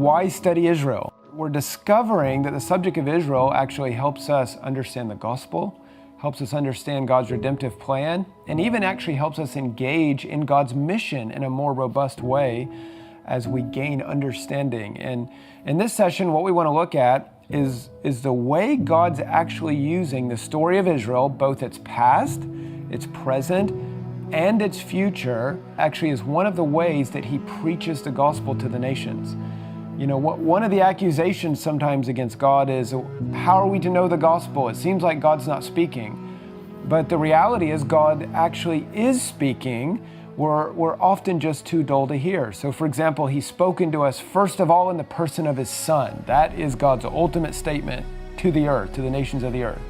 why study Israel? We're discovering that the subject of Israel actually helps us understand the gospel, helps us understand God's redemptive plan, and even actually helps us engage in God's mission in a more robust way as we gain understanding. And in this session, what we want to look at is the way God's actually using the story of Israel, both its past, its present, and its future, actually is one of the ways that he preaches the gospel to the nations. You know, one of the accusations sometimes against God is, how are we to know the gospel? It seems like God's not speaking. But the reality is God actually is speaking. We're often just too dull to hear. So for example, he's spoken to us first of all in the person of his son. That is God's ultimate statement to the earth, to the nations of the earth.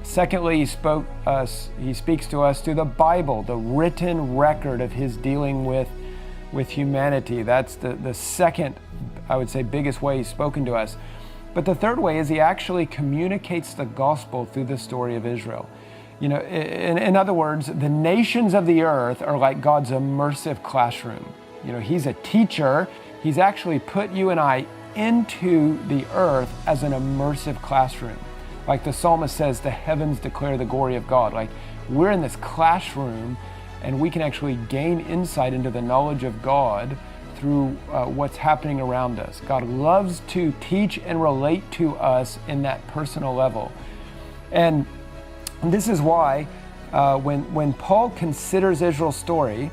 Secondly, he speaks to us through the Bible, the written record of his dealing with humanity. That's the second, I would say, biggest way he's spoken to us. But the third way is he actually communicates the gospel through the story of Israel. You know, in other words, the nations of the earth are like God's immersive classroom. You know, he's a teacher. He's actually put you and I into the earth as an immersive classroom. Like the psalmist says, the heavens declare the glory of God. Like we're in this classroom and we can actually gain insight into the knowledge of God through what's happening around us. God loves to teach and relate to us in that personal level. And this is why when Paul considers Israel's story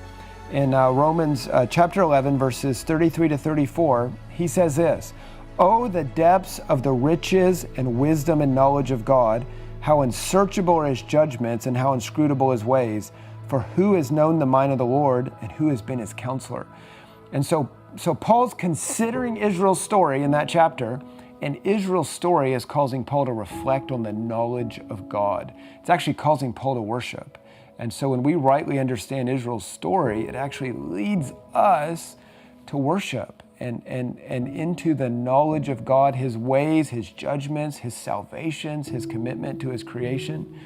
in Romans chapter 11, verses 33 to 34, he says this: "Oh, the depths of the riches and wisdom and knowledge of God, how unsearchable are his judgments and how inscrutable his ways. For who has known the mind of the Lord, and who has been his counselor?" And so Paul's considering Israel's story in that chapter, and Israel's story is causing Paul to reflect on the knowledge of God. It's actually causing Paul to worship. And so when we rightly understand Israel's story, it actually leads us to worship and into the knowledge of God, his ways, his judgments, his salvations, his commitment to his creation.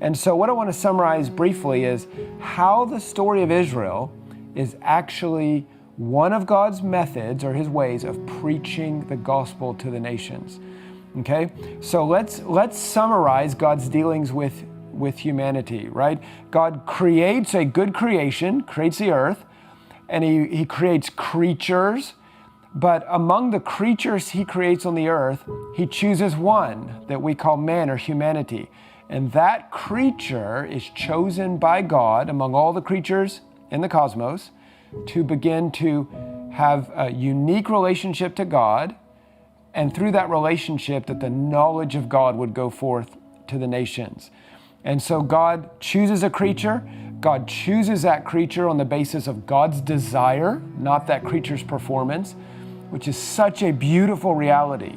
And so what I want to summarize briefly is how the story of Israel is actually one of God's methods or his ways of preaching the gospel to the nations. Okay? So let's summarize God's dealings with humanity, right? God creates a good creation, creates the earth, and he creates creatures. But among the creatures he creates on the earth, he chooses one that we call man or humanity. And that creature is chosen by God among all the creatures in the cosmos to begin to have a unique relationship to God, and through that relationship that the knowledge of God would go forth to the nations. And so God chooses a creature. God chooses that creature on the basis of God's desire, not that creature's performance, which is such a beautiful reality.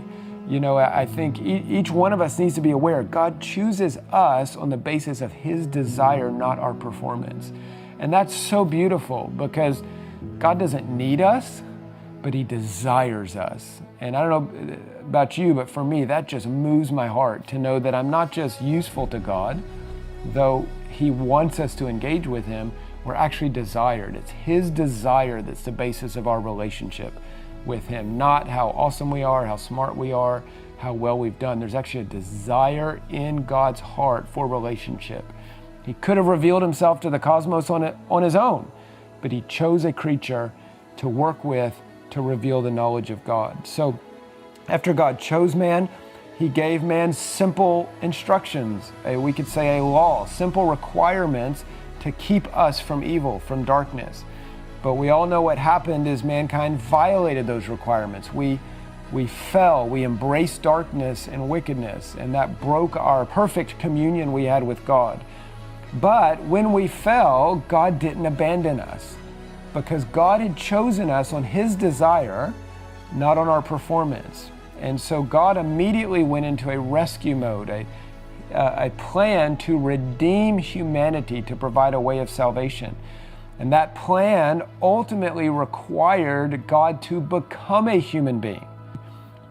You know, I think each one of us needs to be aware God chooses us on the basis of his desire, not our performance. And that's so beautiful because God doesn't need us, but he desires us. And I don't know about you, but for me, that just moves my heart to know that I'm not just useful to God, though he wants us to engage with him, we're actually desired. It's his desire that's the basis of our relationship with him, not how awesome we are, how smart we are, how well we've done. There's actually a desire in God's heart for relationship. He could have revealed himself to the cosmos on his own, but he chose a creature to work with to reveal the knowledge of God. So after God chose man, he gave man simple instructions, we could say a law, simple requirements to keep us from evil, from darkness. But we all know what happened is mankind violated those requirements. We fell, we embraced darkness and wickedness, and that broke our perfect communion we had with God. But when we fell, God didn't abandon us because God had chosen us on his desire, not on our performance. And so God immediately went into a rescue mode, a plan to redeem humanity, to provide a way of salvation. And that plan ultimately required God to become a human being,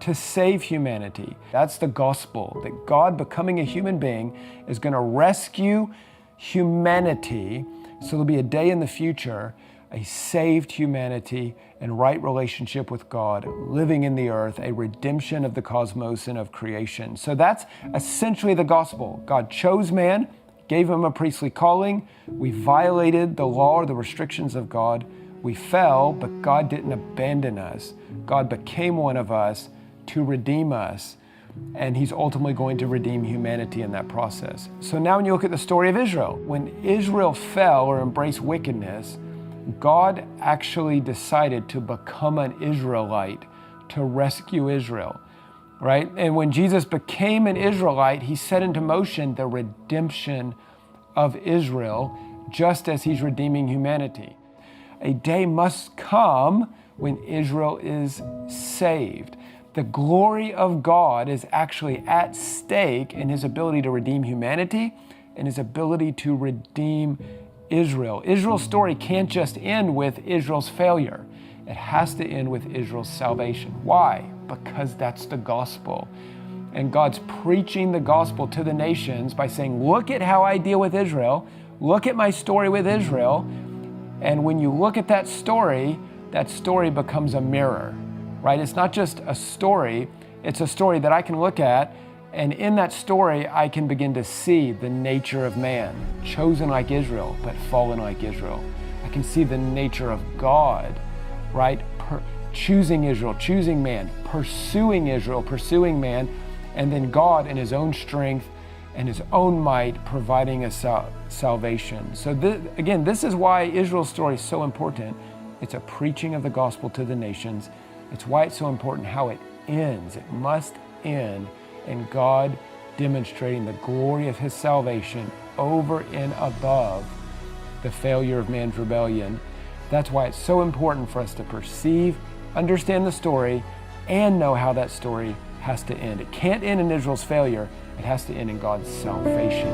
to save humanity. That's the gospel, that God becoming a human being is going to rescue humanity. So there'll be a day in the future a saved humanity in right relationship with God, living in the earth, a redemption of the cosmos and of creation. So that's essentially the gospel. God chose man, gave him a priestly calling. We violated the law or the restrictions of God. We fell, but God didn't abandon us. God became one of us to redeem us. And he's ultimately going to redeem humanity in that process. So now when you look at the story of Israel, when Israel fell or embraced wickedness, God actually decided to become an Israelite to rescue Israel, right? And when Jesus became an Israelite, he set into motion the redemption of Israel, just as he's redeeming humanity. A day must come when Israel is saved. The glory of God is actually at stake in his ability to redeem humanity and his ability to redeem Israel. Israel's story can't just end with Israel's failure. It has to end with Israel's salvation. Why? Because that's the gospel. And God's preaching the gospel to the nations by saying, look at how I deal with Israel. Look at my story with Israel. And when you look at that story becomes a mirror, right? It's not just a story. It's a story that I can look at, and in that story, I can begin to see the nature of man, chosen like Israel, but fallen like Israel. I can see the nature of God, right? Choosing Israel, choosing man, pursuing Israel, pursuing man, and then God in his own strength and his own might providing us salvation. So again, this is why Israel's story is so important. It's a preaching of the gospel to the nations. It's why it's so important how it ends. It must end in God demonstrating the glory of his salvation over and above the failure of man's rebellion. That's why it's so important for us to perceive, understand the story, and know how that story has to end. It can't end in Israel's failure. It has to end in God's salvation.